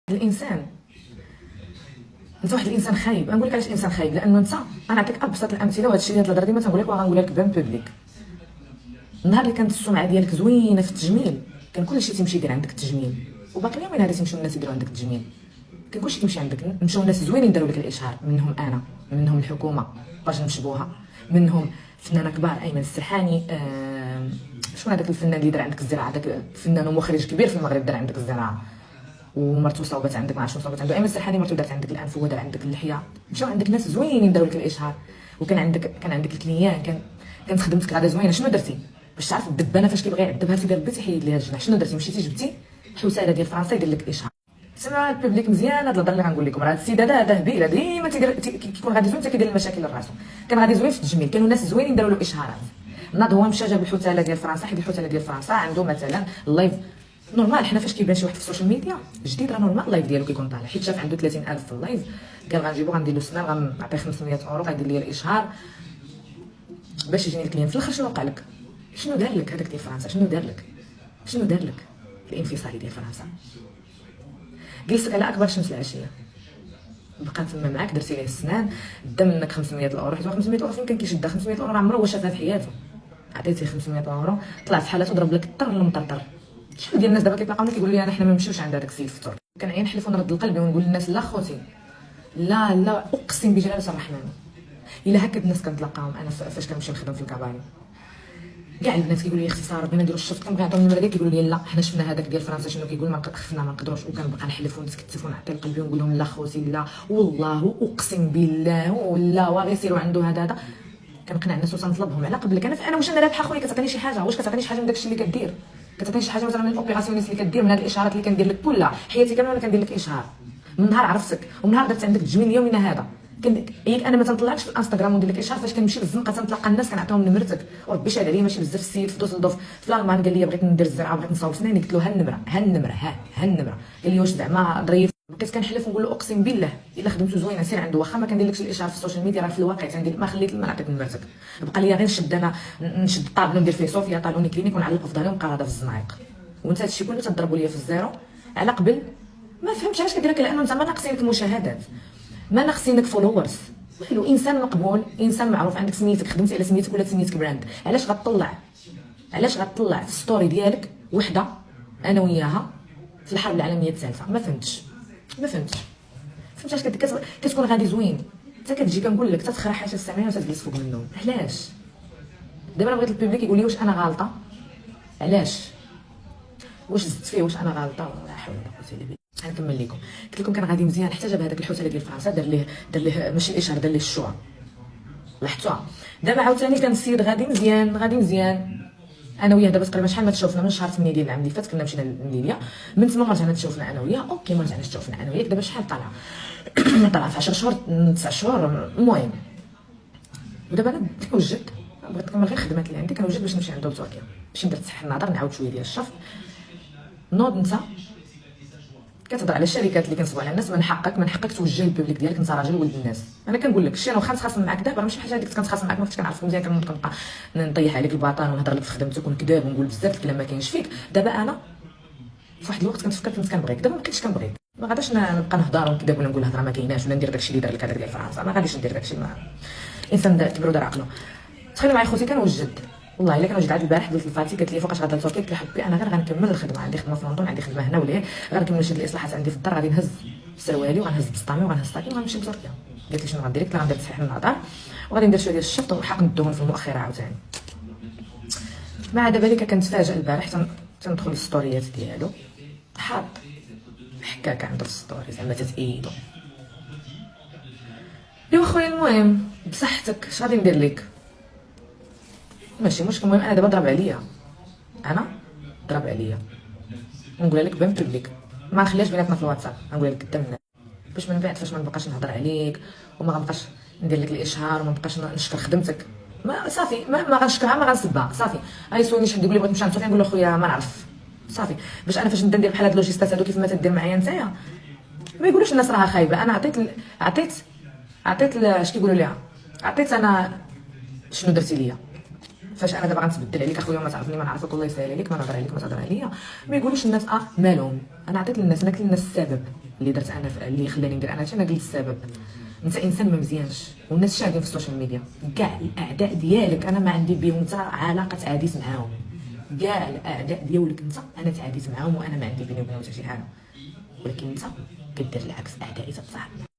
الانسان، انت واحد الانسان خايب. نقول لك علاش الانسان خايب، لانه انت انا نعطيك ابسط الامثله، وهذا الشيء اللي الهضره ديما تنقول لك وغنقولها لك بان بوبليك. النهار اللي كانت السمعه ديالك زوينه في التجميل كان كلشي تيمشي يدير عندك التجميل، وباقي اليومين هذا تيمشيو الناس يديروا عندك التجميل، كان كلشي تيمشي عندك. مشاو الناس زوينين داروا لك الاشهار، منهم انا، منهم الحكومه باش نشبوها، منهم فنانه كبار ايمن السرحاني، شكون هذاك الفنان اللي دار عندك الزراعه، داك فنان ومخرج كبير في المغرب دار عندك الزراعه، ومرتو صوبت عندك، ما عرفتش شنو صوبت عنده، ايمن السرحاني مرتو دارت عندك الانف وهو دار عندك اللحيه. مشاو عندك ناس زوينين داروا لك الاشهار، وكان عندك الكليان، كانت خدمتك غادا زوينه. شنو درتي باش تعرف الدبانه فاش كيبغي يعذبها في ربي تيحيد ليها الجناح؟ شنو درتي؟ مشيتي جبتي حوساله ديال فرنسا يدير لك الاشهار. سمعوا البوبليك مزيان هاد الهضره اللي غنقول لكم. راه هاد السيد هذا هبيله ديما كيكون غادي زوين حتى كيدير المشاكل لراسو. كان غادي زوين في التجميل، كانوا ناس زوينين داروا له اشهارات. ناض هو مشى جاب الحوساله ديال فرنسا، حيت الحوساله ديال فرنسا عنده مثلا اللايف نورمال. حنا فاش كيبان شي واحد في السوشيال ميديا جديد راه نورمال اللايف ديالو كيكون طالع، حيت شاف عنده 30,000 في اللايف، قال غنجيبو غندير له سنان، غنعطيه 500 اورو غيدير لي الاشهار باش يجيني الكليان. في الاخر شنو وقع لك؟ شنو دار لك هذاك ديال فرنسا؟ شنو دار لك؟ شنو دار لك الانفصالي ديال فرنسا؟ جلسك على اكبر شمس العشيه، بقى تما معاك، درتي ليه السنان، دا منك 500 اورو، حيت 500 اورو فين كان كيشدها؟ 500 اورو عمره هو شافها في حياته. عطيتيه 500 اورو طلع في حالته ضرب لك الطر المطرطر. شحال ديال الناس دابا كيتلاقاوني كيقولوا لي انا حنا ما نمشيوش عند هذاك السيد في الترك. كنعيا نحلف ونرد القلب ونقول للناس لا خوتي، لا لا اقسم بجلاله الرحمن الا هكا الناس كنتلاقاهم انا فاش كنمشي نخدم في الكباري. كاع البنات كيقولوا لي اختي ساره بغينا نديروا الشفط، كنبغي نعطيهم النمره ديالك، كيقولوا لي لا حنا شفنا هذاك ديال فرنسا شنو كيقول، ما خفنا ما نقدروش. وكنبقى نحلف ونتكتف ونعطي القلبي ونقول لهم لا خوتي لا والله اقسم بالله ولا وغيسيروا عنده هذا. كنقنع الناس وتنطلبهم على قبلك. انا واش انا رابحه خويا؟ كتعطيني شي حاجه؟ واش كتعطيني شي حاجه من داكشي اللي كدير؟ كتعطيني شي حاجه مثلا من الاوبيراسيونيس اللي كدير، من هاد الاشارات اللي كندير لك كلها حياتي كامله؟ انا كندير لك اشهار من نهار عرفتك، ومن نهار درت عندك التجميل يومنا هذا. انا ما تنطلعش في الانستغرام وندير لك اشهار. فاش كنمشي للزنقه تنتلاقى الناس كنعطيهم نمرتك، وربي شاد عليا ماشي بزاف. السيد في دوسلدورف في الالمان قال لي بغيت ندير الزرعه وبغيت نصاوب سناني، قلت له ها النمره ها النمره ها النمره. قال لي واش زعما ظريف؟ بقيت كنحلف ونقول له اقسم بالله الا خدمته زوينه سير عنده، واخا ما كنديرلكش الاشهار في السوشيال ميديا، راه في الواقع تندير ما خليت ما نعطيك نمرتك. بقى لي غير نشد انا نشد الطابلو ندير فيه صوفيا طالوني كلينيك ونعلق في ظهري ونبقى غادا في الزنايق. وانت هادشي كله تضربوا ليا في الزيرو على قبل. ما فهمتش علاش كدير هكا، لانه انت ما ناقصينك المشاهدات، ما ناقصينك فولورز، والو انسان مقبول، انسان معروف، عندك سميتك، خدمتي على سميتك ولا سميتك براند. علاش غتطلع في الستوري ديالك وحده انا وياها في الحرب العالميه الثالثه؟ ما فهمتش علاش كتكون غادي زوين حتى كتجي كنقول لك تتخرع حاجه السامعين وتجلس فوق منهم. علاش دابا انا بغيت البوبليك يقول لي واش انا غالطه؟ علاش؟ واش زدت فيه؟ واش انا غالطه؟ ولا حول ولا قوه الا بالله. غنكمل لكم. قلت لكم كان غادي مزيان حتى جاب هذاك الحوسه ديال فرنسا، دار ليه ماشي الاشهار، دار ليه الشوع. لاحظتوها؟ دابا عاوتاني كان السيد غادي مزيان انا وياه. دابا تقريبا شحال ما تشوفنا من شهر 8 ديال العام اللي فات كنا مشينا لليبيا، من تما ما رجعنا تشوفنا انا وياه. اوكي ما رجعناش تشوفنا انا وياك. دابا شحال طالعه؟ طالعه في 10 شهور 9 شهور المهم. ودابا انا كنوجد، بغيت نكمل غير الخدمات اللي عندي، كنوجد باش نمشي عندو لتركيا، باش ندير تصحيح النظر، نعاود شويه ديال الشفط. نوض انت كتهضر على الشركات اللي كنصبوا على الناس، من حقك توجه البوبليك ديالك. انت راجل ولد الناس، انا كنقول لك الشيء انا واخا نتخاصم معاك دابا ماشي بحال هذيك كنتخاصم معاك ما كنتش كنعرفك مزيان، كنبقى نطيح عليك الباطان ونهضر لك في خدمتك ونكذب ونقول بزاف الكلام ما كاينش فيك. دابا انا في واحد الوقت كنتفكر كنت كنبغيك، دابا ما بقيتش كنبغيك. ما غاداش نبقى نهضر ونكذب ولا نقول هضره ما كايناش ولا ندير داكشي اللي دار لك هذاك ديال فرنسا. ما غاديش ندير داكشي. ما الانسان كبر ودار عقله. تخيلوا معايا خوتي كنوجد والله الا كنوجد. عاد البارح درت لفاتي قالت لي فوقاش غادا لتركيا، قلت لها حبي انا غير غنكمل الخدمه، عندي خدمه في لندن، عندي خدمه هنا وليه، غنكمل شي الاصلاحات عندي في الدار، غادي نهز سروالي وغنهز بسطامي وغنهز طاكي وغنمشي لتركيا. قالت لي شنو غندير؟ قلت لها غندير تصحيح النظر وغادي ندير شويه ديال الشفط وحقن الدهون في المؤخره عاوتاني. مع ذلك كنتفاجئ البارح تندخل الستوريات ديالو حاط حكاكه عنده في الستوري زعما تتايدو. ايوا خويا المهم بصحتك اش غادي ندير لك؟ ماشي مشكل. المهم انا دابا ضرب عليا ونقولها لك بان بوبليك، ما نخليهاش بيناتنا في الواتساب، نقولها لك قدام الناس باش من بعد فاش ما نبقاش نهضر عليك وما غنبقاش ندير لك الاشهار وما نبقاش نشكر خدمتك. ما صافي ما غنشكرها ما غنسبها صافي. غيسولني شحال يقول لي بغيت نمشي لتركيا نقول له خويا ما نعرف صافي. باش انا فاش نبدا ندير بحال هاد اللوجيستات هادو كيف ما تدير معايا نتايا ما يقولوش الناس راها خايبه. انا عطيت اش كيقولوا ليها، عطيت انا شنو درتي ليا. فاش انا دابا غنتبدل عليك اخويا ما تعرفني ما نعرفك والله يسهل عليك ما نهضر عليك ما تهضر عليا ما يقولوش الناس مالهم. انا عطيت للناس، انا كل الناس السبب. اللي درت انا اللي خلاني ندير انا قلت السبب. انت انسان ما مزيانش والناس شاهدين في السوشيال ميديا، كاع الاعداء ديالك انا ما عندي بهم انت علاقه تعاديت معاهم، كاع الاعداء ديالك انت انا تعاديت معاهم وانا ما عندي بيني وبينهم حتى شي حاجه، ولكن انت كدير العكس، اعدائي تتصاحب.